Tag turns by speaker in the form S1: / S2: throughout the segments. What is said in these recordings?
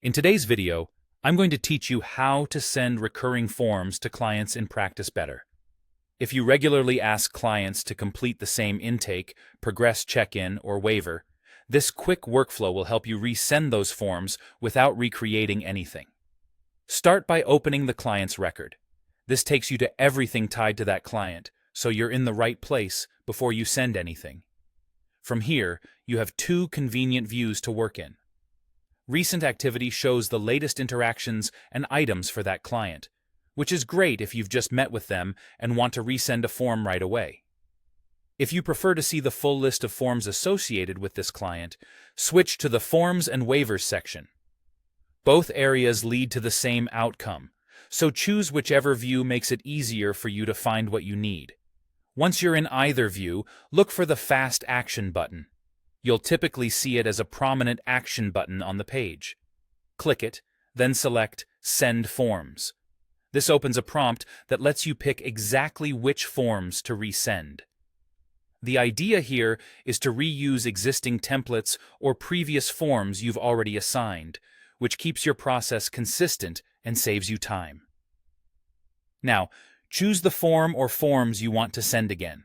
S1: In today's video, I'm going to teach you how to send recurring forms to clients in practice better. If you regularly ask clients to complete the same intake, progress check-in, or waiver, this quick workflow will help you resend those forms without recreating anything. Start by opening the client's record. This takes you to everything tied to that client, so you're in the right place before you send anything. From here, you have two convenient views to work in. Recent activity shows the latest interactions and items for that client, which is great if you've just met with them and want to resend a form right away. If you prefer to see the full list of forms associated with this client, switch to the Forms and Waivers section. Both areas lead to the same outcome, so choose whichever view makes it easier for you to find what you need. Once you're in either view, look for the Fast Action button. You'll typically see it as a prominent action button on the page. Click it, then select Send Forms. This opens a prompt that lets you pick exactly which forms to resend. The idea here is to reuse existing templates or previous forms you've already assigned, which keeps your process consistent and saves you time. Now, choose the form or forms you want to send again.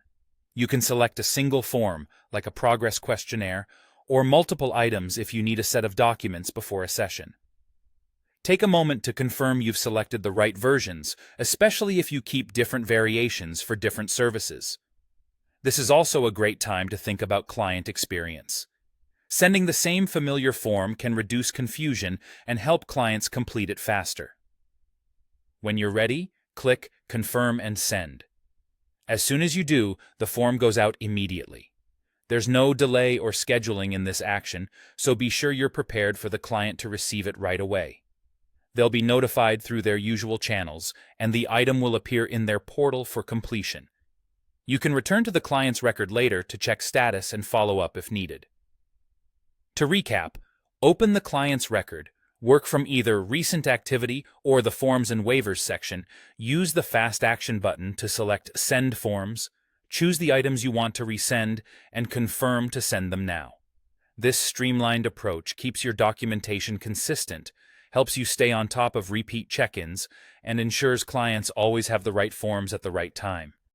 S1: You can select a single form, like a progress questionnaire, or multiple items if you need a set of documents before a session. Take a moment to confirm you've selected the right versions, especially if you keep different variations for different services. This is also a great time to think about client experience. Sending the same familiar form can reduce confusion and help clients complete it faster. When you're ready, click Confirm and Send. As soon as you do, the form goes out immediately. There's no delay or scheduling in this action, so be sure you're prepared for the client to receive it right away. They'll be notified through their usual channels, and the item will appear in their portal for completion. You can return to the client's record later to check status and follow up if needed. To recap, open the client's record, work from either Recent Activity or the Forms and Waivers section, use the Fast Action button to select Send Forms, choose the items you want to resend, and confirm to send them now. This streamlined approach keeps your documentation consistent, helps you stay on top of repeat check-ins, and ensures clients always have the right forms at the right time.